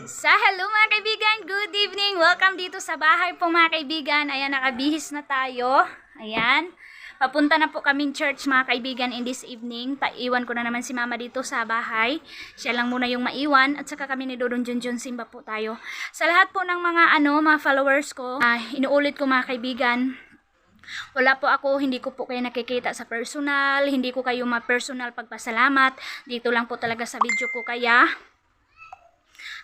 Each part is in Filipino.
Hello mga kaibigan, good evening. Welcome dito sa bahay po mga kaibigan. Ayan, nakabihis na tayo. Ayan. Papunta na po kaming church mga kaibigan in this evening. Paiwan ko na naman si mama dito sa bahay. Siya lang muna yung maiwan at saka kami ni Dodong Junjun simba po tayo. Sa lahat po ng mga followers ko, inuulit ko mga kaibigan, wala po ako, hindi ko po kayo nakikita sa personal, hindi ko kayo ma-personal pagpasalamat. Dito lang po talaga sa video ko kaya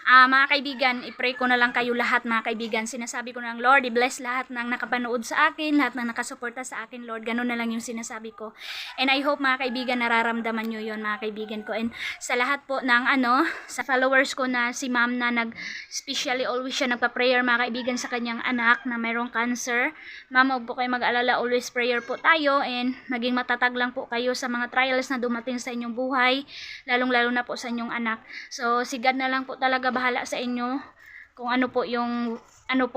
mga kaibigan, i-pray ko na lang kayo lahat mga kaibigan. Sinasabi ko ng Lord, i-bless lahat ng nakapanood sa akin, lahat ng nakasuporta sa akin, Lord. Ganun na lang yung sinasabi ko. And I hope mga kaibigan, nararamdaman nyo yun mga kaibigan ko. And sa lahat po ng sa followers ko na si ma'am na especially always siya nagpa-prayer mga kaibigan sa kanyang anak na mayroong cancer. Ma'am, huwag po kayo mag-alala, always prayer po tayo and maging matatag lang po kayo sa mga trials na dumating sa inyong buhay, lalong-lalo na po sa inyong anak. So, si God na lang po talaga bahala sa inyo kung ano po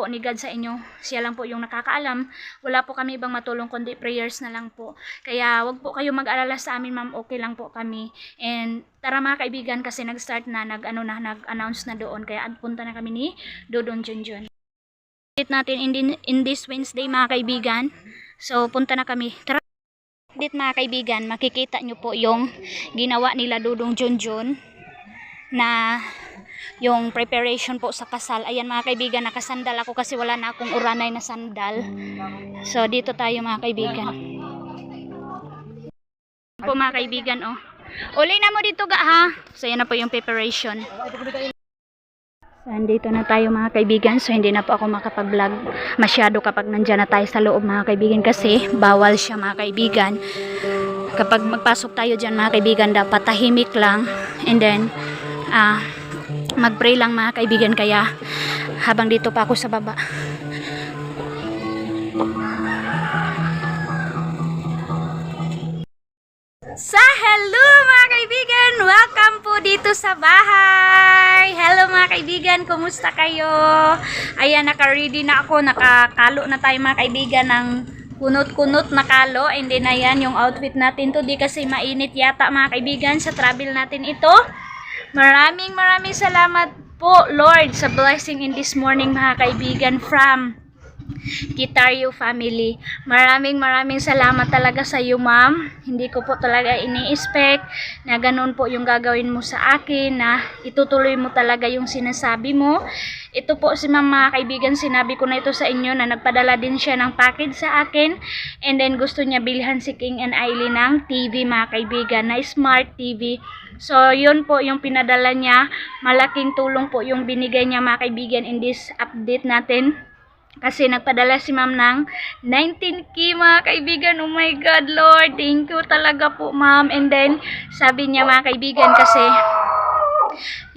ni God sa inyo. Siya lang po yung nakakaalam. Wala po kami ibang matulong kundi prayers na lang po. Kaya wag po kayo mag-alala sa amin ma'am, okay lang po kami. And tara mga kaibigan kasi nag-start na, nag-announce na doon. Kaya punta na kami ni Dodong Junjun. Natin in this Wednesday mga kaibigan. So punta na kami. Tara. Dit mga kaibigan, makikita nyo po yung ginawa nila Dodong Junjun na yung preparation po sa kasal. Ayan mga kaibigan, nakasandal ako kasi wala na akong uranay na sandal. So dito tayo mga kaibigan. Po mga kaibigan, oh. Uli na mo dito ga ha. So yan na po yung preparation. So dito na tayo mga kaibigan. So hindi na po ako makapag-vlog masyado kapag nandyan na tayo sa loob mga kaibigan kasi bawal siya mga kaibigan. Kapag magpasok tayo dyan mga kaibigan, dapat tahimik lang and then mag-pray lang mga kaibigan, kaya habang dito pa ako sa baba. Hello mga kaibigan, welcome po dito sa bahay. Hello mga kaibigan, kumusta kayo? Ayan, naka-ready na ako, nakakalo na tayo mga kaibigan ng kunot-kunot na kalo, and then ayan yung outfit natin today kasi mainit yata mga kaibigan sa travel natin ito. Maraming salamat po Lord sa blessing in this morning mga kaibigan from Kitaryo family. Maraming salamat talaga sa iyo ma'am. Hindi ko po talaga ini-expect na ganun po yung gagawin mo sa akin, na itutuloy mo talaga yung sinasabi mo. Ito po si ma'am mga kaibigan, sinabi ko na ito sa inyo na nagpadala din siya ng package sa akin, and then gusto niya bilhan si King and Aileen ng TV mga kaibigan, na smart TV. So yun po yung pinadala niya. Malaking tulong po yung binigay niya mga kaibigan in this update natin. Kasi nagpadala si ma'am ng 19K mga kaibigan. Oh my God Lord, thank you talaga po ma'am. And then sabi niya mga kaibigan, kasi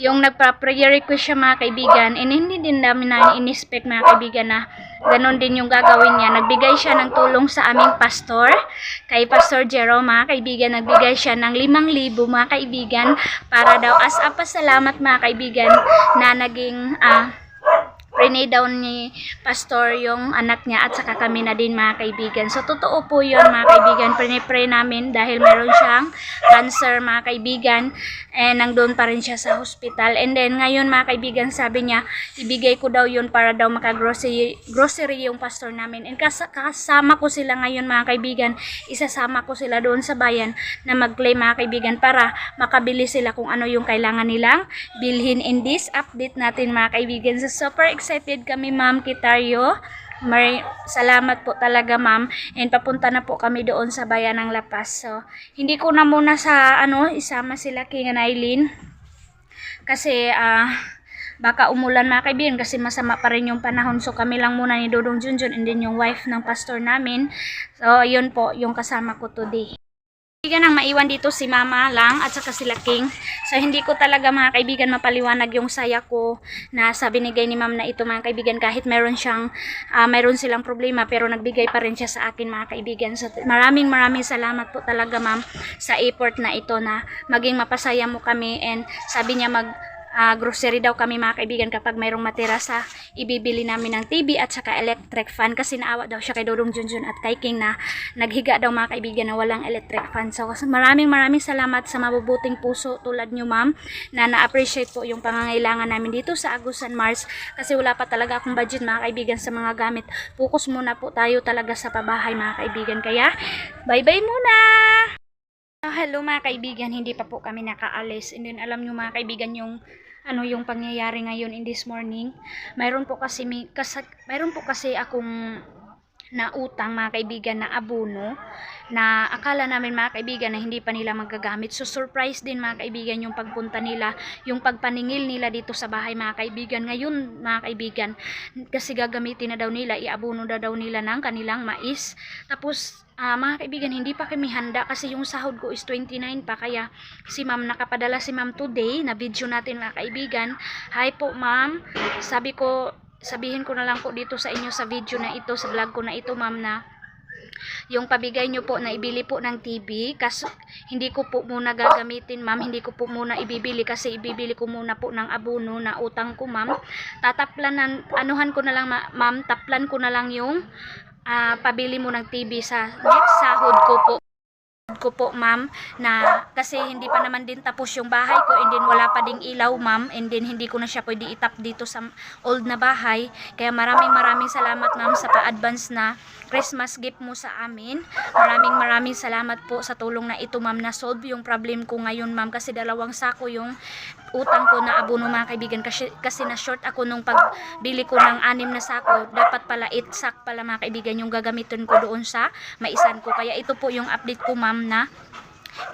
yung nagpa-prayer request siya mga kaibigan, and hindi din namin na in-expect mga kaibigan na ganun din yung gagawin niya. Nagbigay siya ng tulong sa aming pastor, kay Pastor Jerome mga kaibigan. Nagbigay siya ng 5,000 mga kaibigan para daw as a pasalamat mga kaibigan na naging prinay down ni pastor yung anak niya at saka kami na din mga kaibigan. So totoo po yun mga kaibigan, pray namin dahil meron siyang cancer mga kaibigan, and nandun pa rin siya sa hospital. And then ngayon mga kaibigan, sabi niya ibigay ko daw yun para daw makagrocery yung pastor namin, and kasama ko sila ngayon mga kaibigan. Isasama ko sila doon sa bayan na mag-claim mga kaibigan para makabili sila kung ano yung kailangan nilang bilhin in this update natin mga kaibigan. So super excited kami ma'am Kitaryo. Salamat po talaga ma'am, and papunta na po kami doon sa bayan ng La Paz. So hindi ko na muna sa isama sila King and Aileen kasi baka umulan mga kaibigan kasi masama pa rin yung panahon. So kami lang muna ni Dodong Junjun and then yung wife ng pastor namin. So yun po yung kasama ko today. Kaibigan, ang maiwan dito si mama lang at saka sila King. So hindi ko talaga mga kaibigan mapaliwanag yung saya ko na sa binigay ni ma'am na ito mga kaibigan, kahit meron silang problema pero nagbigay pa rin siya sa akin mga kaibigan. So maraming salamat po talaga ma'am sa effort na ito na maging mapasaya mo kami, and sabi niya grocery daw kami mga kaibigan kapag mayroong matira sa ibibili namin ng TV at saka electric fan kasi naawa daw siya kay Dodong Junjun at kay King na naghiga daw mga kaibigan na walang electric fan. So maraming salamat sa mabubuting puso tulad nyo ma'am na na-appreciate po yung pangangailangan namin dito sa Agusan Mars kasi wala pa talaga akong budget mga kaibigan sa mga gamit. Focus muna po tayo talaga sa pabahay mga kaibigan. Kaya bye bye muna! Hello mga kaibigan, hindi pa po kami nakaalis. And then alam nyo mga kaibigan yung yung pangyayari ngayon in this morning. Mayroon po kasi akong nautang mga kaibigan na abono na akala namin mga kaibigan na hindi pa nila magagamit. So surprise din mga kaibigan yung pagpunta nila, yung pagpaningil nila dito sa bahay mga kaibigan. Ngayon mga kaibigan, kasi gagamitin na daw nila, iabono na daw nila ng kanilang mais. Tapos mga kaibigan, hindi pa kami handa kasi yung sahod ko is 29 pa. Kaya si ma'am, nakapadala si ma'am today na video natin mga kaibigan. Hi po ma'am, sabihin ko na lang po dito sa inyo sa video na ito, sa vlog ko na ito ma'am, na yung pabigay nyo po na ibili po ng TV, kasi hindi ko po muna gagamitin ma'am, hindi ko po muna ibibili kasi ibibili ko muna po ng abono na utang ko ma'am. Anuhan ko na lang ma'am, taplan ko na lang yung pabili mo ng TV sa next sahod ko po ma'am, na kasi hindi pa naman din tapos yung bahay ko and then wala pa ding ilaw ma'am, and then hindi ko na siya pwede itap dito sa old na bahay. Kaya maraming salamat ma'am sa pa-advance na Christmas gift mo sa amin. Maraming salamat po sa tulong na ito ma'am, na solve yung problem ko ngayon ma'am, kasi 2 sako yung utang ko na abono mga kaibigan, kasi na short ako nung pagbili ko ng 6 na sako. Dapat pala 8 sak pala mga kaibigan yung gagamitin ko doon sa maisan ko. Kaya ito po yung update ko ma'am, na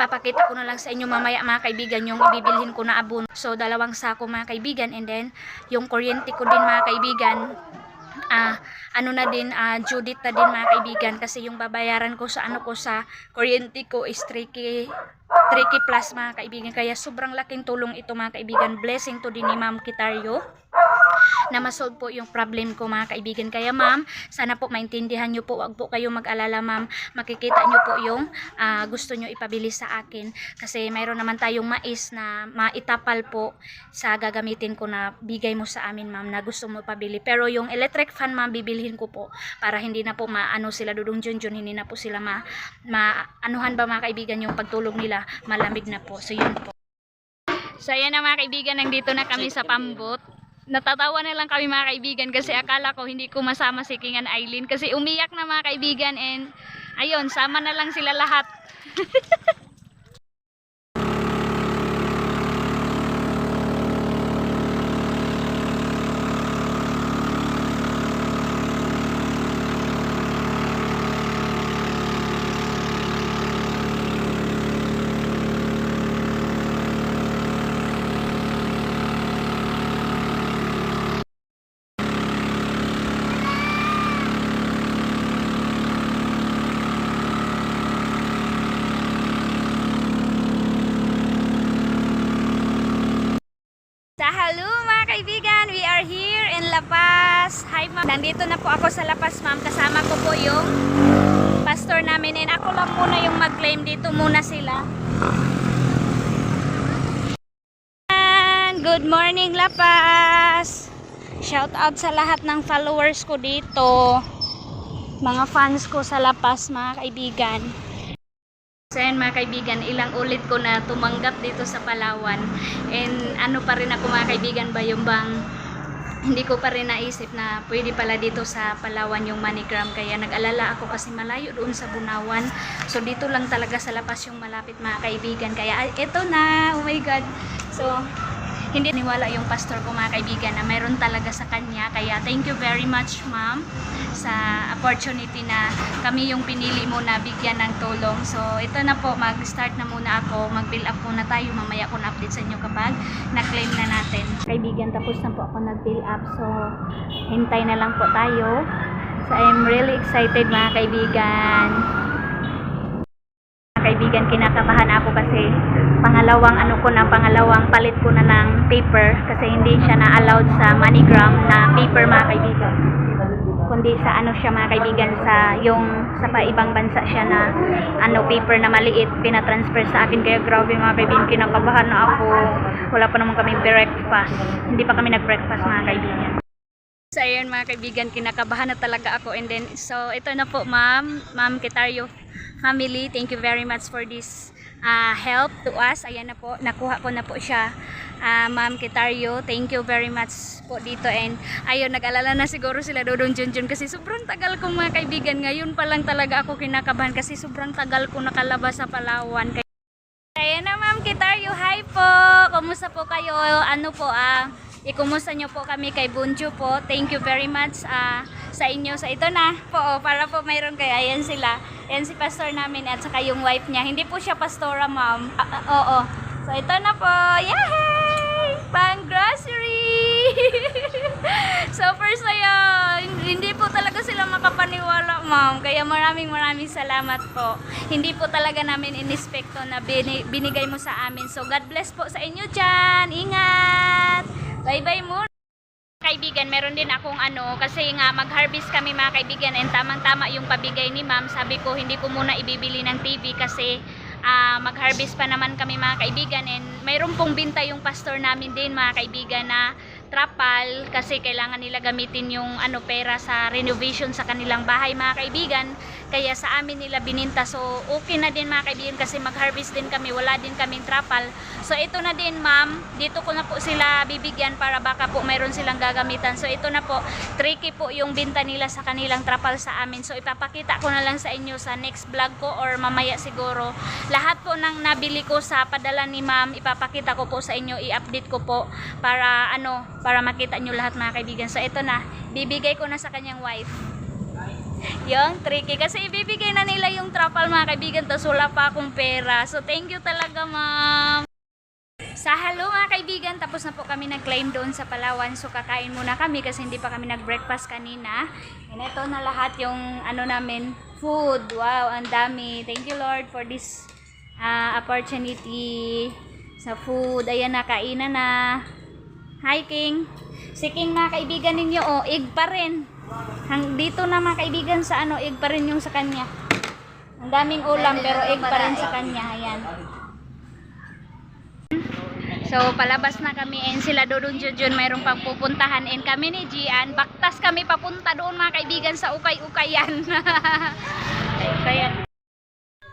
papakita ko na lang sa inyo mamaya mga kaibigan yung ibibilhin ko na abono. So 2 sako mga kaibigan, and then yung kuryente ko din mga kaibigan, Judith na din mga kaibigan, kasi yung babayaran ko sa sa kuryente ko is 3K plus mga kaibigan. Kaya sobrang laking tulong ito mga kaibigan. Blessing to din ni Ma'am Kitaryo na masolve po yung problem ko mga kaibigan. Kaya ma'am, sana po maintindihan nyo po, wag po kayo mag-alala ma'am, makikita nyo po yung gusto nyo ipabili sa akin, kasi mayroon naman tayong mais na maitapal po sa gagamitin ko na bigay mo sa amin ma'am, na gusto mo pabili. Pero yung electric fan ma'am, bibilhin ko po para hindi na po sila Dodong Junjun, hindi na po sila anuhan ba mga kaibigan, yung pagtulog nila malamig na po. So yun po. So ayan na mga kaibigan, nandito na kami sa Pambot. Natatawa na lang kami mga kaibigan kasi akala ko hindi ko masama si King and Eileen kasi umiyak na mga kaibigan, and ayun, sama na lang sila lahat. Hello mga kaibigan, we are here in La Paz. Hi ma'am, nandito na po ako sa La Paz ma'am, kasama ko po yung pastor namin, and ako lang muna yung mag-claim dito muna sila. And good morning La Paz, shout out sa lahat ng followers ko dito, mga fans ko sa La Paz mga kaibigan. So yan mga kaibigan, ilang ulit ko na tumanggap dito sa Palawan, and pa rin ako mga kaibigan ba, yung bang hindi ko pa rin naisip na pwede pala dito sa Palawan yung MoneyGram. Kaya nag-alala ako kasi malayo doon sa Bunawan, so dito lang talaga sa La Paz yung malapit mga kaibigan. Kaya ito na, oh my god, so hindi niwala yung pastor ko mga kaibigan na mayroon talaga sa kanya. Kaya thank you very much ma'am sa opportunity na kami yung pinili mo na bigyan ng tulong. So ito na po, mag-start na muna ako, mag-fill up muna tayo. Mamaya ko na-update sa inyo kapag na-claim na natin. Kaibigan, tapos na po ako nag-fill up, so hintay na lang po tayo. So I'm really excited mga kaibigan. Kaibigan, kinakabahan ako kasi pangalawang palit ko na ng paper kasi hindi siya na allowed sa MoneyGram na paper mga kaibigan. kundi sa ano siya mga kaibigan, sa yung sa ibang bansa siya na ano paper na maliit pinatransfer sa akin. Kaya grabe mga kaibigan, kinakabahan na ako. Wala pa naman kami breakfast, hindi pa kami nag-breakfast mga kaibigan. So ayun mga kaibigan, kinakabahan na talaga ako. And then so ito na po Ma'am Kitaryo family, thank you very much for this help to us. Ayan na po, nakuha ko na po siya. Ma'am Kitaryo, thank you very much po dito. And ayun, nag-alala na siguro sila Dodong Junjun kasi sobrang tagal ko mga kaibigan. Ngayon pa lang talaga ako kinakabahan kasi sobrang tagal ko nakalabas sa Palawan. Ayan na Ma'am Kitaryo, hi po! Kumusta po kayo? Ano po ikumusta nyo po kami kay Bunju po. Thank you very much sa inyo. So ito na po, para po mayroon kayo. Ayan sila. Ayan si pastor namin at saka yung wife niya. Hindi po siya pastora ma'am. Oo. So ito na po. Yay! Pang grocery! So first na yun. Hindi po talaga sila makapaniwala ma'am. Kaya maraming salamat po. Hindi po talaga namin inispekto na binigay mo sa amin. So God bless po sa inyo dyan. Ingat! Bye-bye muna. Kaibigan, meron din akong kasi nga mag-harvest kami mga kaibigan and tamang-tama yung pabigay ni ma'am. Sabi ko hindi ko muna ibibili ng TV kasi mag-harvest pa naman kami mga kaibigan and mayroon pong binta yung pastor namin din mga kaibigan na trapal kasi kailangan nila gamitin yung pera sa renovation sa kanilang bahay mga kaibigan. Kaya sa amin nila bininta. So okay na din mga kaibigan kasi mag-harvest din kami. Wala din kaming trapal. So ito na din ma'am. Dito ko na po sila bibigyan para baka po mayroon silang gagamitan. So ito na po. Tricky po yung binta nila sa kanilang trapal sa amin. So ipapakita ko na lang sa inyo sa next vlog ko or mamaya siguro. Lahat po ng nabili ko sa padala ni ma'am ipapakita ko po sa inyo. I-update ko po para para makita nyo lahat mga kaibigan. So ito na. Bibigay ko na sa kanyang wife. Yung tricky kasi ibibigay na nila yung trapal mga kaibigan tapos wala pa akong pera. So thank you talaga ma'am. Sa hello mga kaibigan, tapos na po kami nag-claim doon sa Palawan. So kakain muna kami kasi hindi pa kami nag-breakfast kanina. And ito na lahat yung namin, food. Wow, ang dami. Thank you Lord for this opportunity sa food. Ayan na, kainan na. Hi King. Si King mga kaibigan ninyo, egg pa rin. Dito na mga kaibigan sa egg pa rin yung sa kanya. Ang daming ulam pero egg pa rin sa kanya. Ayan. So palabas na kami and sila Dodong Junjun mayroong pang pupuntahan and kami ni Gian. Baktas kami papunta doon mga kaibigan sa Ukay-Ukayan. Kaya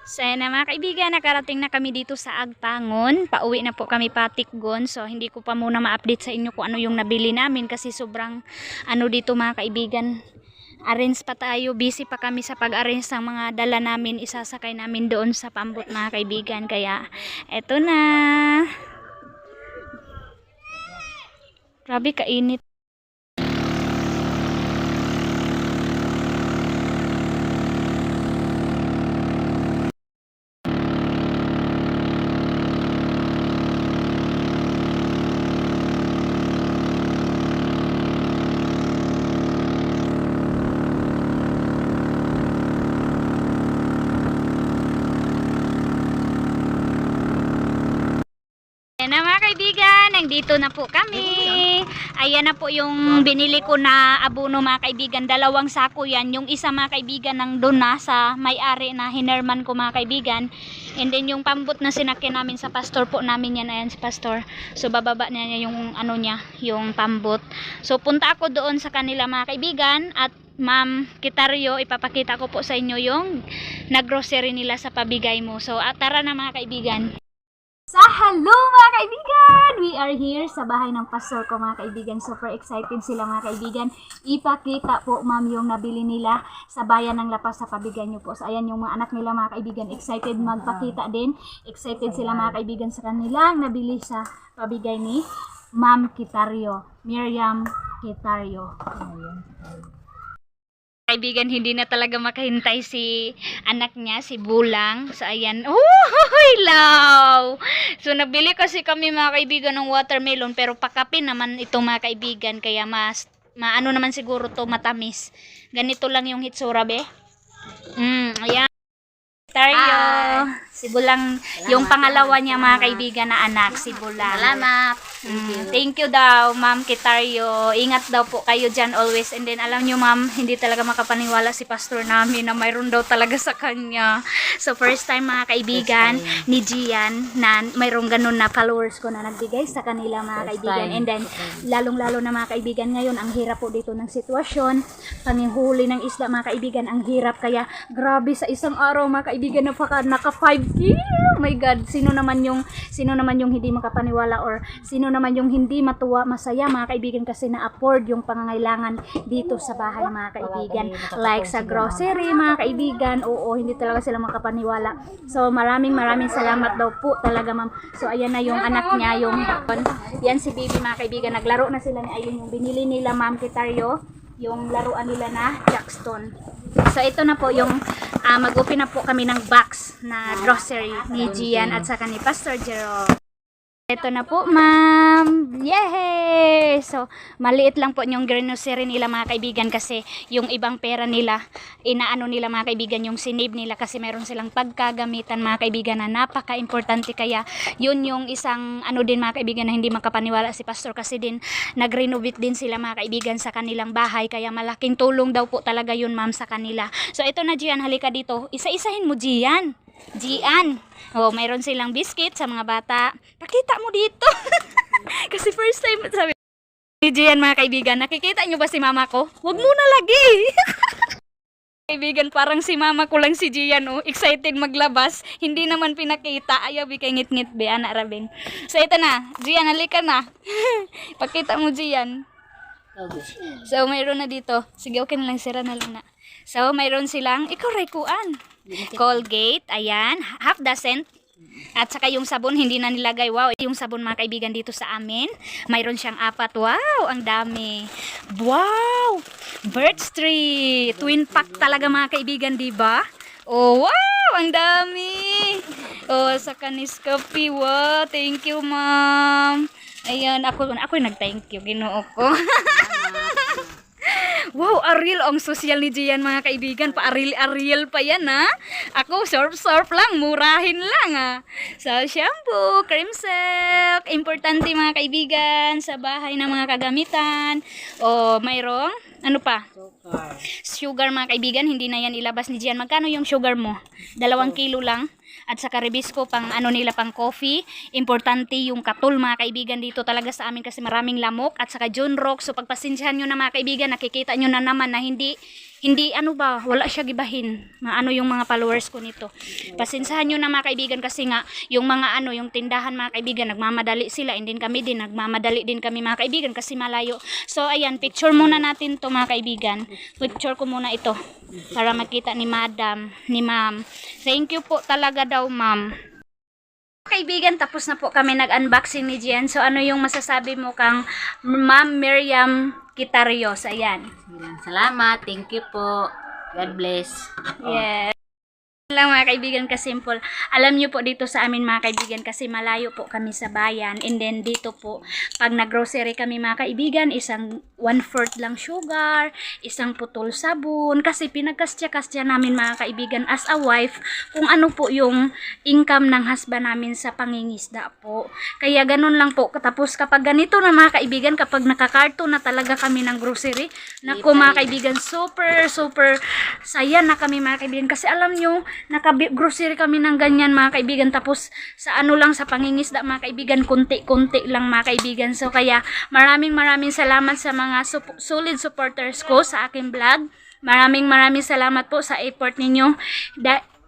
so na mga kaibigan, nakarating na kami dito sa Agtangon. Pauwi na po kami Patikgon. So hindi ko pa muna ma-update sa inyo kung ano yung nabili namin kasi sobrang dito mga kaibigan. Arrange pa tayo, busy pa kami sa pag-arrange ng mga dala namin, isasakay namin doon sa Pambot mga kaibigan. Kaya eto na. Grabe kainit. Ayan na mga kaibigan, nandito na po kami. Ayan na po yung binili ko na abono mga kaibigan. 2 sako yan. Yung isa mga kaibigan ng doon na sa may-ari na hinerman ko mga kaibigan. And then yung pambot na sinakyan namin sa pastor po namin yan. Ayan si pastor. So bababa niya yung yung pambot. So punta ako doon sa kanila mga kaibigan at Ma'am Kitaryo, ipapakita ko po sa inyo yung nag-grocery nila sa pabigay mo. So tara na mga kaibigan. Sa hello mga kaibigan! We are here sa bahay ng pastor ko mga kaibigan. Super excited sila mga kaibigan. Ipakita po ma'am yung nabili nila sa bayan ng Lapas sa pabigay nyo po. So ayan yung mga anak nila mga kaibigan. Excited magpakita din. Excited sila mga kaibigan sa kanilang nabili sa pabigay ni Ma'am Kitaryo. Miriam Kitaryo. Kaibigan, hindi na talaga makahintay si anak niya, si Bulang. So, ayan. Oh, law! So, nabili kasi kami mga kaibigan ng watermelon. Pero pakapin naman ito mga kaibigan. Kaya maano naman siguro to matamis. Ganito lang yung hitsura, be. Ayan. Taryo. Si Bulang, yung pangalawa niya mga kaibigan na anak, si Bulang. Salamat. Thank you daw, Ma'am Kitaryo. Ingat daw po kayo dyan always. And then, alam nyo, Ma'am, hindi talaga makapaniwala si pastor namin na mayroon daw talaga sa kanya. So, first time mga kaibigan ni Gian na mayroong ganun na followers ko na nagbigay sa kanila mga kaibigan. And then, lalong-lalo na mga kaibigan ngayon, ang hirap po dito ng sitwasyon. Panghuli ng isda mga kaibigan, ang hirap. Kaya, grabe sa isang araw mga kaibigan, naka 5K. Oh my God, sino naman yung hindi makapaniwala or sino naman yung hindi matuwa, masaya mga kaibigan kasi na-afford yung pangangailangan dito sa bahay mga kaibigan. Like sa grocery mga kaibigan, oo, hindi talaga sila makapaniwala. So maraming salamat daw po talaga ma'am. So ayan na yung anak niya, yan si baby mga kaibigan, naglaro na sila ni ayun yung binili nila Ma'am Kitaryo, yung laruan nila na Jackstone. So ito na po yung mag-open na po kami ng box na grocery ni Gian at saka ni Pastor Jerome. Ito na po, ma'am. Yay! So, maliit lang po yung grocery nila mga kaibigan kasi yung ibang pera nila, inaano nila mga kaibigan, yung sinave nila kasi meron silang pagkagamitan mga kaibigan na napaka-importante. Kaya yun yung isang ano din mga kaibigan na hindi makapaniwala si pastor kasi din nag-renovate din sila mga kaibigan sa kanilang bahay. Kaya malaking tulong daw po talaga yun ma'am sa kanila. So, ito na Gian, halika dito. Isa-isahin mo Gian. Oh, mayroon silang biscuit sa mga bata. Pakita mo dito. Kasi first time sabi ni Gian mga kaibigan, nakikita nyo ba si mama ko? Huwag muna lagi. Kaibigan, parang si mama ko lang si Gian, oh. Excited maglabas. Hindi naman pinakita. Ayaw, bikay ngit-ngit be, anak rabing. So, ito na. Gian, halika na. Pakita mo, Gian. So, mayroon na dito. Sige, okay na lang. Sira na lang na. So, mayroon silang, ikaw, Raykuan. Colgate, ayan, half dozen. At saka yung sabon, hindi na nilagay. Wow, yung sabon mga kaibigan dito sa amin. Mayroon siyang 4. Wow, ang dami. Wow, Birch Tree. Twin pack talaga mga kaibigan, diba? Oh, wow, ang dami. Oh, sa Nescafe. Wow, thank you, ma'am. Ayan, ako nag-thank you. Ginoo ko. Wow, Ariel ang social ni Gian mga kaibigan. Pa-Ariel pa yan ha. Ako, surf lang. Murahin lang ha. So, shampoo, cream silk. Importante mga kaibigan sa bahay ng mga kagamitan. O, mayroong, ano pa? Sugar mga kaibigan. Hindi na yan ilabas ni Gian. Magkano yung sugar mo? 2 kilo lang. At saka Ribisco pang ano nila pang coffee. Importante yung Katul mga kaibigan dito talaga sa amin kasi maraming lamok at saka John Rock. So pagpasensyahan nyo na mga kaibigan, nakikita nyo na naman na hindi ano ba, wala siya gibahin. Ano yung mga followers ko nito. Pasensyahan nyo na mga kaibigan kasi nga yung mga yung tindahan mga kaibigan, nagmamadali sila and then kami din, nagmamadali din kami mga kaibigan kasi malayo. So ayan, picture muna natin to mga kaibigan. Picture ko muna ito para makita ni madam, ni ma'am. Thank you po talaga daw ma'am. Kaibigan, tapos na po kami nag-unboxing ni Gian. So ano yung masasabi mo kang Ma'am Miriam Kitarios? Ayan. Salamat, thank you po. God bless. Yes. Lang mga kaibigan, kasimple. Alam nyo po dito sa amin mga kaibigan kasi malayo po kami sa bayan and then dito po pag naggrocery kami mga kaibigan, isang 1/4 lang sugar, isang putol sabon kasi pinagkastya-kastya namin mga kaibigan as a wife kung ano po yung income ng husband namin sa pangingisda po. Kaya ganun lang po. Tapos kapag ganito na mga kaibigan, kapag nakakarto na talaga kami ng grocery, naku mga kaibigan, super saya na kami mga kaibigan kasi alam nyo, naka-grocery kami ng ganyan mga kaibigan tapos sa ano lang sa pangingisda mga kaibigan konti-konti lang mga kaibigan. So kaya maraming salamat sa mga solid supporters ko sa aking vlog. Maraming salamat po sa effort ninyo.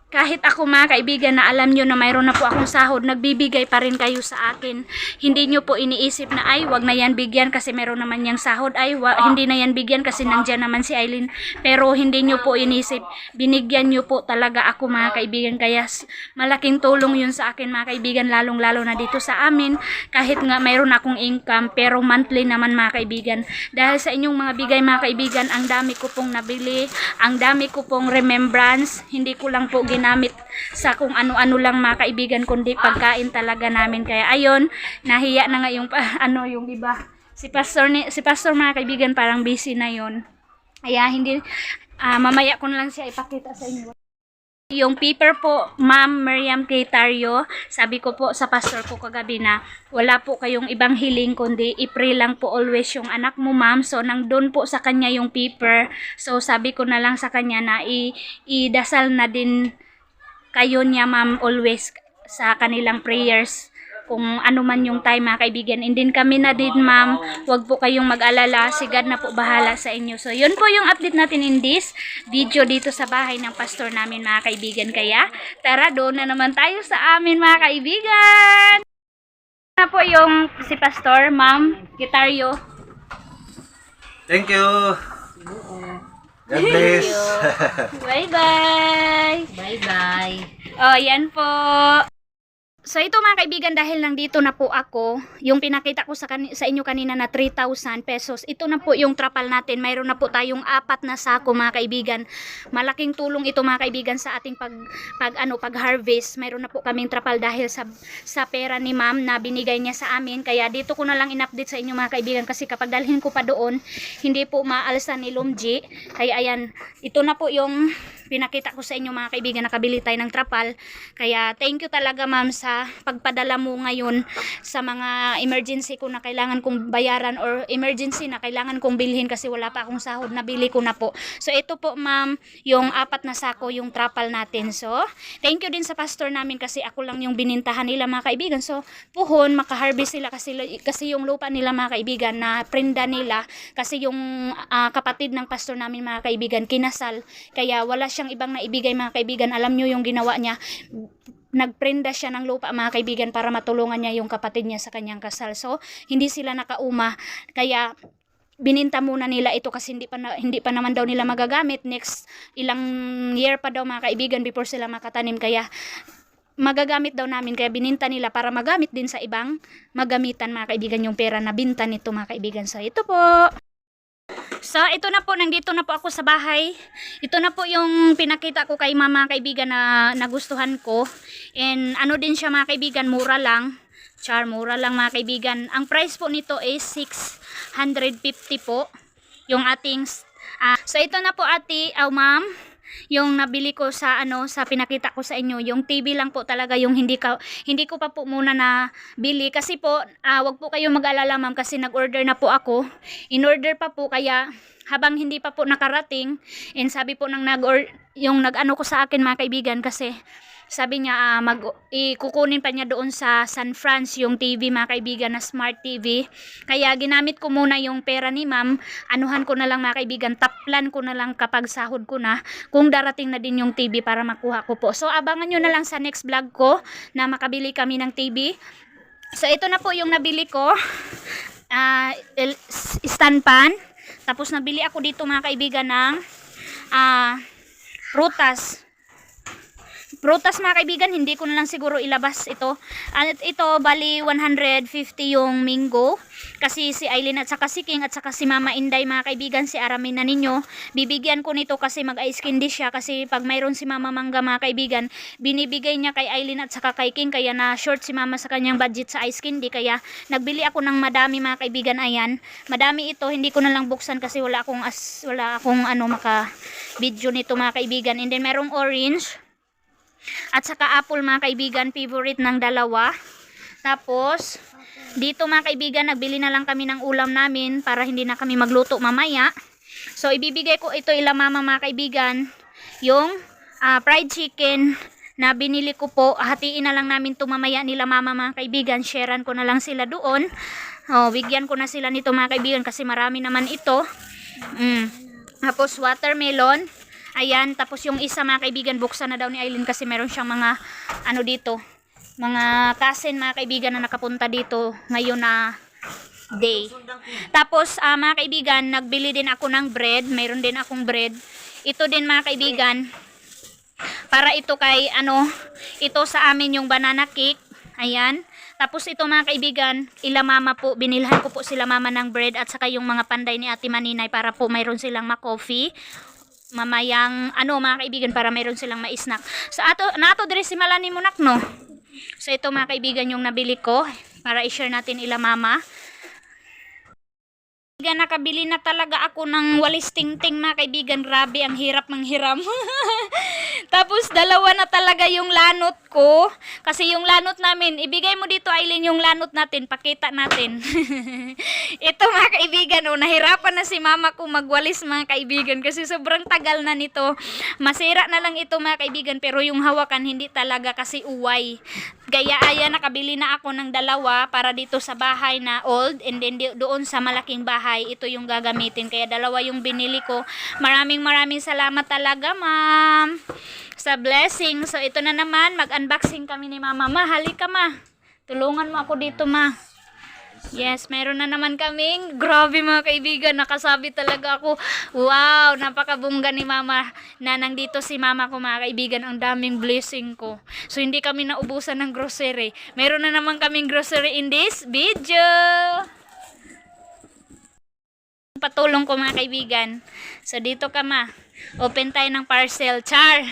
Kahit ako mga kaibigan na alam nyo na mayroon na po akong sahod, nagbibigay pa rin kayo sa akin. Hindi nyo po iniisip na ay wag na yan bigyan kasi meron naman yang sahod, ay hindi na yan bigyan kasi nandyan naman si Aileen. Pero hindi nyo po iniisip, binigyan nyo po talaga ako mga kaibigan. Kaya malaking tulong yun sa akin mga kaibigan, lalong-lalo na dito sa amin. Kahit nga mayroon akong income pero monthly naman mga kaibigan. Dahil sa inyong mga bigay mga kaibigan, ang dami ko pong nabili, ang dami ko pong remembrance, hindi ko lang po ginamit sa kung ano-ano lang mga kaibigan kundi pagkain talaga namin. Kaya ayon, nahiya na nga yung yung iba. Si pastor mga kaibigan parang busy na yon. Kaya hindi mamaya ko na lang siya ipakita sa inyo. Yung paper po, Ma'am Miriam Quetario, sabi ko po sa pastor ko kagabi na wala po kayong ibang hiling kundi i-pray lang po always yung anak mo, ma'am. So nandun po sa kanya yung paper. So sabi ko na lang sa kanya na idasal na din kayo niya, ma'am, always sa kanilang prayers. Kung ano man yung time, mga kaibigan. And then kami na din, ma'am, wag po kayong mag-alala. Si God na po bahala sa inyo. So, yun po yung update natin in this video dito sa bahay ng pastor namin, mga kaibigan. Kaya, tara, doon na naman tayo sa amin, mga kaibigan. Na po yung si pastor, ma'am, Quetario. Thank you. God bless. Bye-bye. Bye-bye. Oh, yan po. So ito mga kaibigan, dahil nandito na po ako, yung pinakita ko sa inyo kanina na 3,000 pesos, ito na po yung trapal natin. Mayroon na po tayong 4 na sako, mga kaibigan. Malaking tulong ito, mga kaibigan, sa ating pag-harvest. Mayroon na po kaming trapal dahil sa pera ni ma'am na binigay niya sa amin. Kaya dito ko na lang in-update sa inyo, mga kaibigan, kasi kapag dalhin ko pa doon, hindi po maalsan ni Lumji. Kaya ayan, ito na po yung pinakita ko sa inyo, mga kaibigan, nakabili tayo ng trapal. Kaya thank you talaga, ma'am, sa pagpadala mo ngayon sa mga emergency ko na kailangan kong bayaran or emergency na kailangan kong bilhin kasi wala pa akong sahod, na bili ko na po. So ito po, ma'am, yung 4 na sako, yung trapal natin. So thank you din sa pastor namin kasi ako lang yung binintahan nila, mga kaibigan. So puhon, makaharvest sila kasi yung lupa nila, mga kaibigan, na prenda nila kasi yung kapatid ng pastor namin, mga kaibigan, kinasal. Kaya wala siyang ibang naibigay, mga kaibigan. Alam nyo yung ginawa niya, nagprenda siya ng lupa, mga kaibigan, para matulungan niya yung kapatid niya sa kanyang kasal. So hindi sila nakauma, kaya bininta muna nila ito kasi hindi pa naman daw nila magagamit. Next ilang year pa daw, mga kaibigan, before sila makatanim. Kaya magagamit daw namin, kaya bininta nila para magamit din sa ibang magamitan, mga kaibigan, yung pera na binta nito, mga kaibigan. So ito po. So, ito na po, nandito na po ako sa bahay. Ito na po yung pinakita ko kay mama, kaibigan, na nagustuhan ko. And ano din siya, mga kaibigan, mura lang. Mura lang, mga kaibigan. Ang price po nito is 650 po. Yung ating, so ito na po, ate, ma'am, yung nabili ko sa sa pinakita ko sa inyo. Yung TV lang po talaga yung hindi ko pa po muna na bili kasi po wag po kayong mag-alala, ma'am, kasi nag-order na po ako. In-order pa po, kaya habang hindi pa po nakarating, and sabi po ng yung nag-ano ko sa akin, mga kaibigan, kasi sabi niya kukunin pa niya doon sa San France yung TV, mga kaibigan, na smart TV. Kaya ginamit ko muna yung pera ni ma'am. Anuhan ko na lang, mga kaibigan, taplan ko na lang kapag sahod ko na, kung darating na din yung TV para makuha ko po. So abangan nyo na lang sa next vlog ko na makabili kami ng TV. So ito na po yung nabili ko, stand pan. Tapos nabili ako dito, mga kaibigan, ng prutas, mga kaibigan. Hindi ko na lang siguro ilabas ito. At ito, bali 150 yung mango. Kasi si Aileen at saka si King at saka si Mama Inday, mga kaibigan, si Aramin na ninyo, bibigyan ko nito kasi mag-ice candy siya. Kasi pag mayroon si Mama Mangga, mga kaibigan, binibigay niya kay Aileen at saka kay King. Kaya na short si Mama sa kanyang budget sa ice candy. Kaya nagbili ako ng madami, mga kaibigan. Ayan, madami ito. Hindi ko na lang buksan kasi wala akong maka video nito, mga kaibigan. And then merong orange at saka apple, mga kaibigan, favorite ng dalawa. Tapos dito, mga kaibigan, nagbili na lang kami ng ulam namin para hindi na kami magluto mamaya. So ibibigay ko ito ila mama, mga kaibigan, yung fried chicken na binili ko po. Hatiin na lang namin ito mamaya nila mama, mga kaibigan. Sharean ko na lang sila doon. Bigyan ko na sila nito, mga kaibigan, kasi marami naman ito. Tapos watermelon. Ayan, tapos yung isa, mga kaibigan, buksan na daw ni Aileen kasi meron siyang mga dito, mga cousin, mga kaibigan, na nakapunta dito ngayon na day. Tapos mga kaibigan, nagbili din ako ng bread. Mayroon din akong bread. Ito din, mga kaibigan, para ito kay ito sa amin yung banana cake. Ayan. Tapos ito, mga kaibigan, ila mama po, binilhan ko po sila mama ng bread at saka yung mga panday ni Ate Maninay para po mayroon silang ma-coffee mamayang mga kaibigan, para mayroon silang ma-snack. So nato diri si Malani Munak, no. So ito, mga kaibigan, yung nabili ko para i-share natin ila mama. Nakabili na talaga ako ng walis tingting, mga kaibigan. Grabe, ang hirap manghiram. Tapos dalawa na talaga yung lanot ko. Kasi yung lanot namin, ibigay mo dito Aileen yung lanot natin, pakita natin. Ito mga kaibigan, oh, nahirapan na si mama ko magwalis mga kaibigan kasi sobrang tagal na nito. Masira na lang ito mga kaibigan pero yung hawakan hindi talaga kasi uway. Kaya ayan, nakabili na ako ng dalawa para dito sa bahay na old and then doon sa malaking bahay, ito yung gagamitin. Kaya dalawa yung binili ko. Maraming salamat talaga ma'am sa blessing. So ito na naman, mag-unboxing kami ni mama. Ma, halika ma. Tulungan mo ako dito ma. Yes, meron na naman kaming, grabe mga kaibigan, nakasabi talaga ako. Wow, napakabungga ni mama na nandito si mama ko mga kaibigan, ang daming blessing ko. So hindi kami naubusan ng grocery. Meron na naman kaming grocery in this video. Patulong ko mga kaibigan. So dito ka ma. Open tayo ng parcel. Char!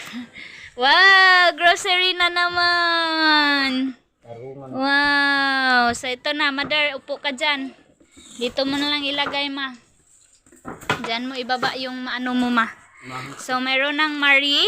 Wow! Grocery na naman! Wow! So ito na, mother, upo ka dyan. Dito mo na lang ilagay ma. Dyan mo ibaba yung ano mo ma. So meron ng Marie.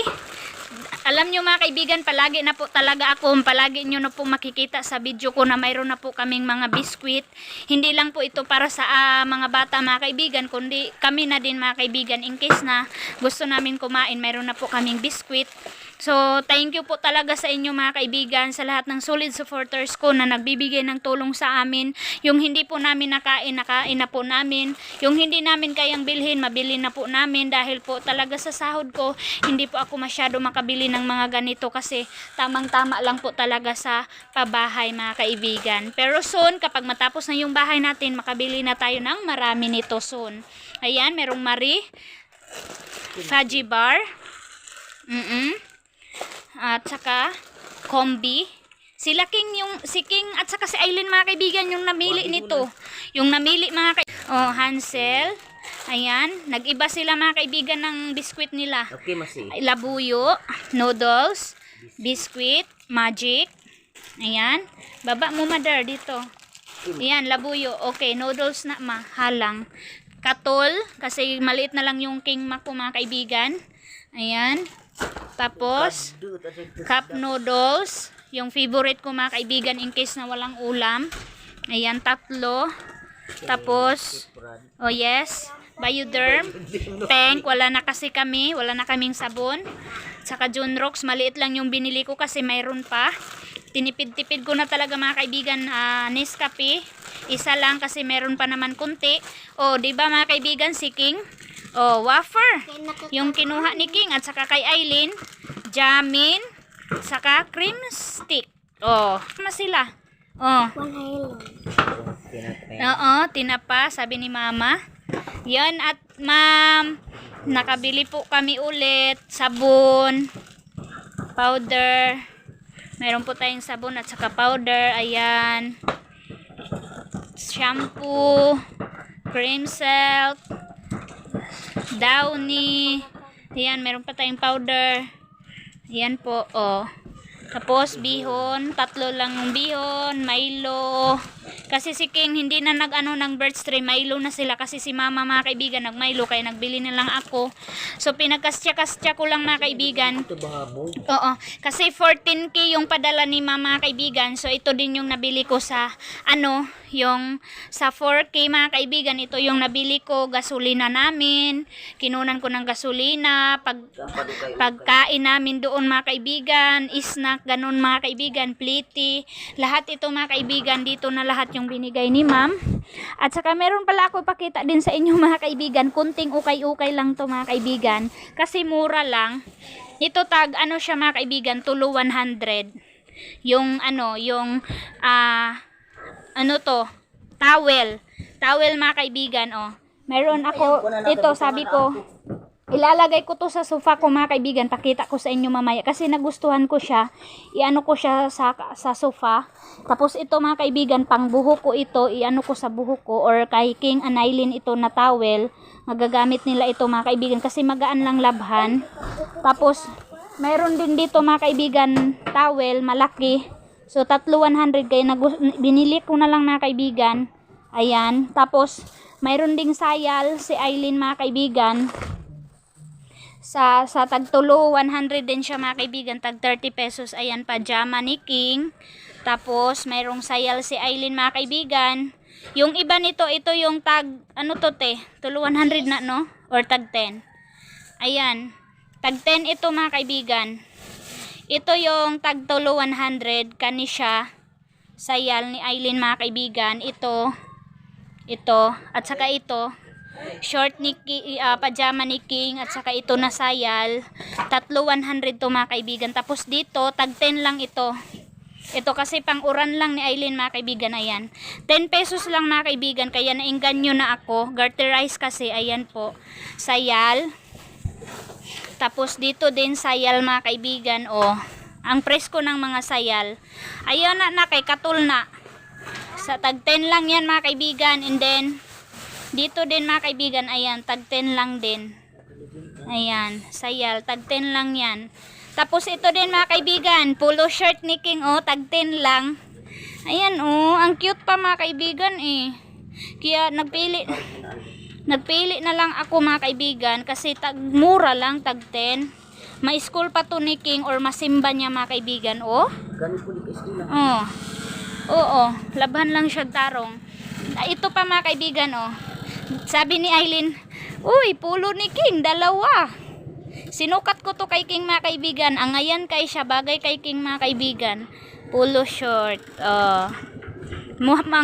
Alam nyo mga kaibigan, palagi na po talaga ako, palagi nyo na po makikita sa video ko na mayroon na po kaming mga biskwit. Hindi lang po ito para sa mga bata mga kaibigan, kundi kami na din mga kaibigan. In case na gusto namin kumain, mayroon na po kaming biskwit. So, thank you po talaga sa inyo mga kaibigan, sa lahat ng solid supporters ko na nagbibigay ng tulong sa amin. Yung hindi po namin nakain na po namin. Yung hindi namin kayang bilhin, mabili na po namin dahil po talaga sa sahod ko, hindi po ako masyado makabili ng mga ganito kasi tamang-tama lang po talaga sa pabahay mga kaibigan. Pero soon, kapag matapos na yung bahay natin, makabili na tayo ng marami nito soon. Ayan, merong Marie, Fudgy Bar, at saka Combi. Si King at saka si Aileen mga kaibigan yung namili nito. Yung namili mga kaibigan. Oh, Hansel. Ayan, nag-iba sila mga kaibigan ng biskwit nila. Okay, masi. Labuyo, noodles, biskwit, magic. Ayan, baba mo mother dito. Ayan, labuyo. Okay, noodles na ma, halang. Katol, kasi maliit na lang yung King Mac ko mga kaibigan. Ayan. Tapos, cup noodles. Yung favorite ko mga kaibigan in case na walang ulam. Ayan, 3. Tapos, oh yes, Bioderm. Tank, wala na kasi kami. Wala na kaming sabon. Saka Junrox, maliit lang yung binili ko kasi mayroon pa. Tinipid-tipid ko na talaga mga kaibigan. Nescafe. Isa lang kasi meron pa naman kunti. Oh, diba mga kaibigan, si King? Oh, wafer. Yung kinuha ni King at saka kay Aileen, jamin, saka cream stick. Oh, mas sila. Oh. Oo, tinapa, sabi ni mama. Yan, at ma'am, nakabili po kami ulit, sabon, powder. Meron po tayong sabon at saka powder, ayan. Shampoo, cream silk, Downy. Ayan, meron pa tayong powder. Ayan po, oh. Tapos, bihon. 3 lang yung bihon. Milo. Kasi si King, hindi na nag-ano ng birthday. Milo na sila. Kasi si mama, mga kaibigan, nag-Milo. Kaya nagbili na lang ako. So, pinagkastya-kastya ko lang, mga kaibigan. Oo. Kasi 14K yung padala ni mama, kaibigan. So, ito din yung nabili ko sa, yung sa 4K, mga kaibigan. Ito yung nabili ko. Gasolina namin. Kinunan ko ng gasolina. Pagkain namin doon, mga kaibigan. Snack, ganun mga kaibigan. Pliti. Lahat ito, mga kaibigan. Dito na lahat yung binigay ni ma'am. At saka meron pala ako pakita din sa inyo mga kaibigan. Kunting ukay-ukay lang to mga kaibigan. Kasi mura lang. Ito siya mga kaibigan, tulo 100. Yung towel. Towel mga kaibigan, oh. Meron ako, ito sabi ko, ilalagay ko to sa sofa ko mga kaibigan. Pakita ko sa inyo mamaya. Kasi nagustuhan ko siya. Iano ko siya sa sofa. Tapos ito mga kaibigan, pang buhok ko ito. Iano ko sa buhok ko. Or kay King and Aileen ito na towel. Magagamit nila ito mga kaibigan. Kasi magaan lang labhan. Tapos, mayroon din dito mga kaibigan, towel, malaki. So, 100 kaya binili ko na lang mga kaibigan. Ayan. Tapos, mayroon ding sayal si Aileen mga kaibigan. sa tagtulo 100 din siya mga kaibigan, tag 30 pesos. Ayan, pajama ni King. Tapos mayroong sayal si Aileen mga kaibigan. Yung iba nito, ito yung tag ano to te, tulo 100 na no, or tag 10. Ayan, tag 10 ito mga kaibigan. Ito yung tag tulo 100 kani siya sayal ni Aileen mga kaibigan. Ito at saka ito short ni pajama ni King, at saka ito na sayal. Tatlo 100 to mga kaibigan. Tapos dito tag 10 lang ito. Ito kasi pang uran lang ni Aileen mga kaibigan. Ayan, 10 pesos lang mga kaibigan, kaya nainganyo na ako. Garterize kasi. Ayan po, sayal. Tapos dito din sayal mga kaibigan. Ang presko ng mga sayal. Ayan na kay katul na. Sa tag 10 lang yan mga kaibigan. And then dito din mga kaibigan, ayan, tag 10 lang din. Ayan, sayal, tag 10 lang yan. Tapos ito din mga kaibigan, polo shirt ni King, tag 10 lang. Ayan, ang cute pa mga kaibigan eh. Kaya nagpili na lang ako mga kaibigan, kasi tag mura lang, tag 10. May school pa to ni King, or masimba niya mga kaibigan. Laban lang siya tarong. Ito pa mga kaibigan, sabi ni Aileen, uy, polo ni King, dalawa. Sinukat ko to kay King mga kaibigan. Ang ayan kay siya, bagay kay King mga kaibigan. Polo short. Ang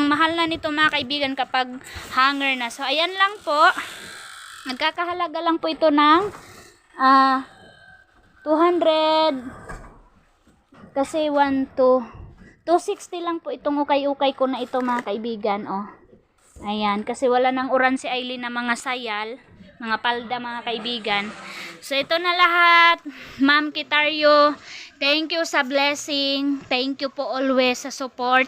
mahal na nito mga kaibigan kapag hanger na. So ayan lang po. Nagkakahalaga lang po ito ng 200. Kasi 260 lang po itong ukay-ukay ko na ito mga kaibigan. Ayan, kasi wala nang uran si Aileen na mga sayal, mga palda mga kaibigan. So ito na lahat. Ma'am Kitaryo, thank you sa blessing. Thank you po always sa support.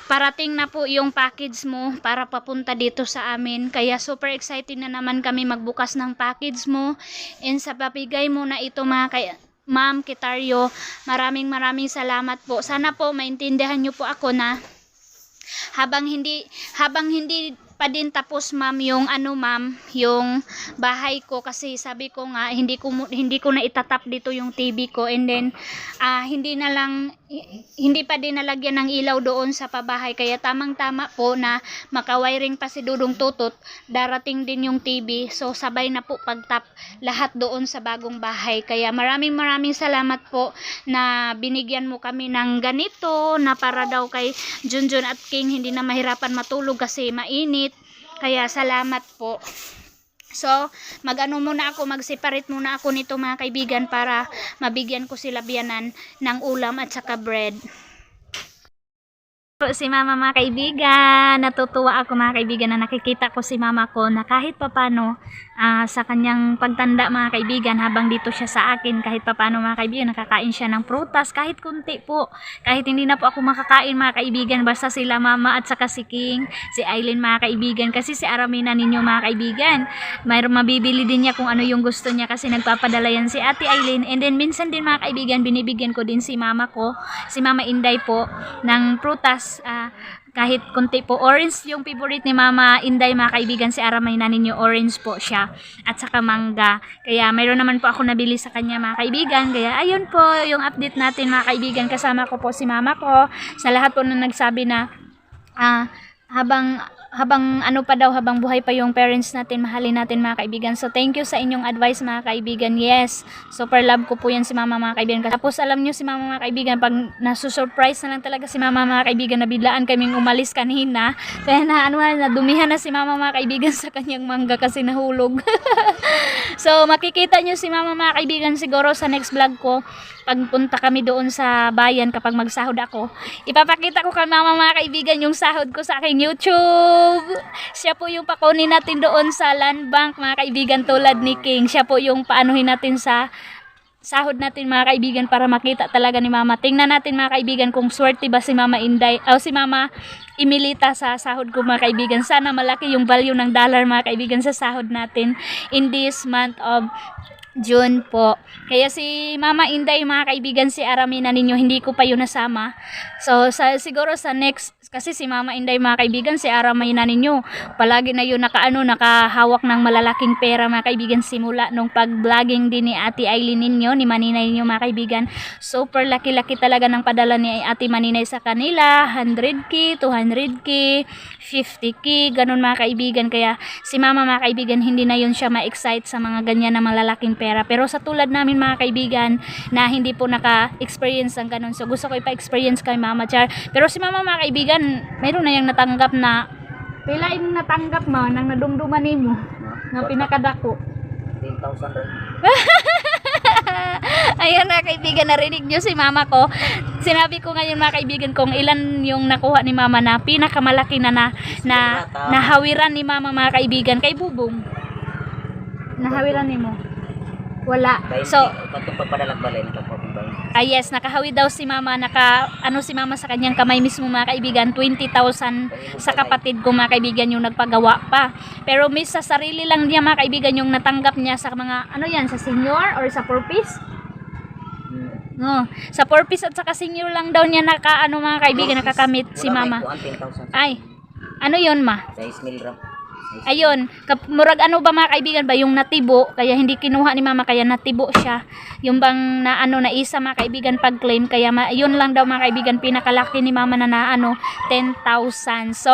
Parating na po yung package mo para papunta dito sa amin. Kaya super excited na naman kami magbukas ng package mo. And sa papigay mo na ito Ma'am Kitaryo, maraming salamat po. Sana po maintindihan nyo po ako na habang hindi pa din tapos ma'am yung yung bahay ko, kasi sabi ko nga hindi ko na itatap dito yung TV ko, and then hindi pa din nalagyan ng ilaw doon sa pabahay, kaya tamang-tama po na makawiring pa si Dudong Tutot, darating din yung TV, so sabay na po pagtap lahat doon sa bagong bahay. Kaya maraming salamat po na binigyan mo kami ng ganito, na para daw kay Junjun at King hindi na mahirapan matulog kasi mainit. Kaya salamat po. So, mag-separate muna ako nito mga kaibigan, para mabigyan ko sila biyanan ng ulam at saka bread. Si mama mga kaibigan, natutuwa ako mga kaibigan na nakikita ko si mama ko na kahit papano sa kanyang pagtanda mga kaibigan, habang dito siya sa akin, kahit papano mga kaibigan, nakakain siya ng prutas, kahit kunti po, kahit hindi na po ako makakain mga kaibigan, basta sila mama at saka si King, si Aileen mga kaibigan, kasi si Aramina ninyo mga kaibigan, mayroong mabibili din niya kung ano yung gusto niya, kasi nagpapadala yan si Ate Aileen. And then minsan din mga kaibigan, binibigyan ko din si mama ko, si Mama Inday po, ng prutas. Kahit kunti po. Orange yung favorite ni Mama Inday mga kaibigan, si Aramay na ninyo, orange po siya, at saka mangga. Kaya mayroon naman po ako nabili sa kanya mga kaibigan. Kaya ayun po yung update natin mga kaibigan. Kasama ko po si mama ko, sa lahat po na nagsabi na habang buhay pa yung parents natin, mahalin natin mga kaibigan. So thank you sa inyong advice mga kaibigan. Yes, super love ko po yan si mama mga kaibigan. Tapos alam nyo si mama mga kaibigan, pag nasusurprise na lang talaga si mama mga kaibigan, nabiglaan kaming umalis kanina, kaya nadumihan na si mama mga kaibigan sa kanyang mangga kasi nahulog. So makikita nyo si mama mga kaibigan siguro sa next vlog ko, pagpunta kami doon sa bayan kapag magsahod ako. Ipapakita ko kay mama mga kaibigan yung sahod ko sa aking YouTube. Siya po yung pakunin natin doon sa land bank mga kaibigan, tulad ni King. Siya po yung paanuhin natin sa sahod natin mga kaibigan, para makita talaga ni mama. Tingnan natin mga kaibigan kung swerte ba si Mama Inday o si Mama Emilita sa sahod ko mga kaibigan. Sana malaki yung value ng dollar mga kaibigan sa sahod natin in this month of June po. Kaya si Mama Inday mga kaibigan, si Aramina ninyo, hindi ko pa yun nasama. So siguro sa next Kasi si Mama Inday mga kaibigan, si Ara may na ninyo. Palagi na yun nakahawak ng malalaking pera mga kaibigan simula nung pag-vlogging din ni Ate Aileen ninyo, ni Maninay ninyo mga kaibigan. Super laki-laki talaga ng padala ni Ate Maninay sa kanila. 100k, 200k, 50k, ganun mga kaibigan. Kaya si Mama mga kaibigan, hindi na yun siya ma-excite sa mga ganyan na malalaking pera. Pero sa tulad namin mga kaibigan na hindi po naka-experience ng ganun. So gusto ko ipa-experience kay Mama Char. Pero si Mama mga kaibigan, mayroon na yung natanggap na pila yung natanggap mo nang nadumduman nimo nga pinakadako 10,000 rin. ayan na kaibigan, narinig nyo si Mama ko. Sinabi ko ngayon mga kaibigan kung ilan yung nakuha ni Mama na pinakamalaki na nahawiran ni Mama mga kaibigan kay Bubong. Nahawiran nimo wala. So Katong pagpadalag balay ng pagpapagbay. yes, nakahawi daw si Mama, si Mama sa kanyang kamay mismo mga kaibigan, 20,000 sa kapatid ko mga kaibigan yung nagpagawa pa. Pero sa sarili lang niya mga kaibigan yung natanggap niya sa mga, sa senior or sa purpose? No, sa purpose at saka senior lang daw niya mga kaibigan, nakakamit si Mama. Ay, ano yun ma? 6 ram. Ayun, murag ba mga kaibigan ba yung natibo, kaya hindi kinuha ni Mama, kaya natibo siya. Yung bang na isa mga kaibigan pag-claim, kaya yun lang daw mga kaibigan pinakalaki ni Mama na 10,000. So,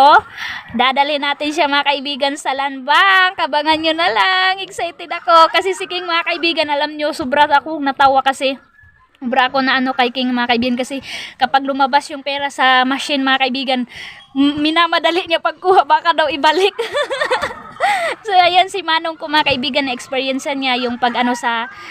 dadali natin siya mga kaibigan sa land bank. Abangan nyo na lang. Excited ako kasi si King mga kaibigan, alam nyo, sobra ako natawa kasi sobra ako na kay King mga kaibigan kasi kapag lumabas yung pera sa machine mga kaibigan, minamadali niya pagkuha, baka daw ibalik. So ayan si Manong ko mga kaibigan, na experience niya yung pag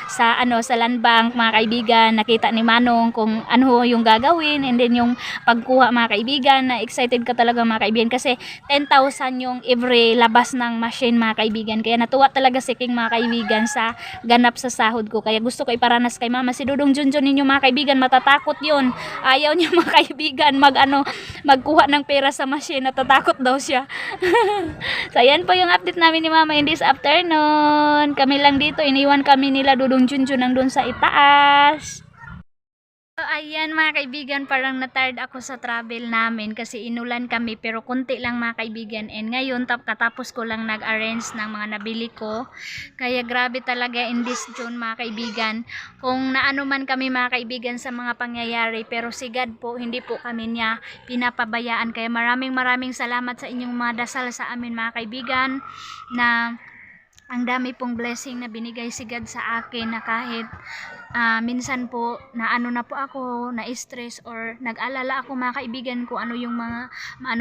sa land bank mga kaibigan. Nakita ni Manong kung ano yung gagawin, and then yung pagkuha mga kaibigan, na excited ka talaga mga kaibigan kasi 10,000 yung every labas ng machine mga kaibigan. Kaya natuwa talaga si King mga kaibigan sa ganap sa sahod ko. Kaya gusto ko iparanas kay Mama. Si Dudong Junjun ninyo mga kaibigan, matatakot yun. Ayaw niya mga kaibigan magkuha ng pera sa machine, natatakot daw siya. So ayan po yung update namin ni Mama in this afternoon. Kami lang dito, iniwan kami nila Dudong Junjun nang sa itaas. So ayan mga kaibigan, parang na-tired ako sa travel namin kasi inulan kami, pero konti lang mga kaibigan. And ngayon katapos ko lang nag-arrange ng mga nabili ko. Kaya grabe talaga in this June mga kaibigan. Kung naano man kami mga kaibigan sa mga pangyayari, pero si God po, hindi po kami niya pinapabayaan. Kaya maraming salamat sa inyong mga dasal sa amin mga kaibigan, na ang dami pong blessing na binigay si God sa akin, na kahit minsan po na po ako, na stress or nag-alala ako mga kaibigan ko ano yung mga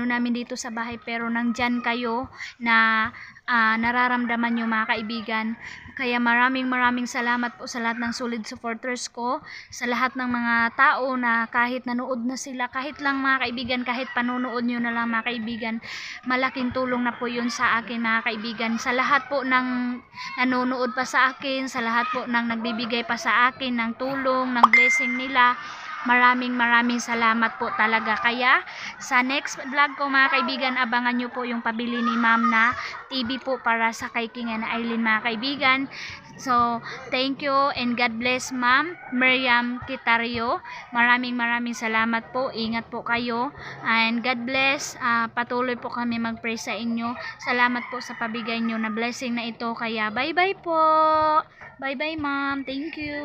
namin dito sa bahay, pero nandyan kayo na nararamdaman nyo mga kaibigan. Kaya maraming salamat po sa lahat ng solid supporters ko, sa lahat ng mga tao na kahit nanood na sila, kahit lang mga kaibigan, kahit panunood nyo na lang mga kaibigan, malaking tulong na po yun sa akin mga kaibigan. Sa lahat po ng nanonood pa sa akin, sa lahat po ng nagbibigay pa sa akin ng tulong, ng blessing nila, maraming salamat po talaga. Kaya sa next vlog ko mga kaibigan, abangan nyo po yung pabili ni Ma'am na TV po para sa kay King and Aileen mga kaibigan. So thank you and God bless Ma'am Miriam Kitario. Maraming salamat po. Ingat po kayo and God bless. Patuloy po kami mag-pray sa inyo. Salamat po sa pabigay nyo na blessing na ito. Kaya bye bye po. Bye bye Ma'am. Thank you.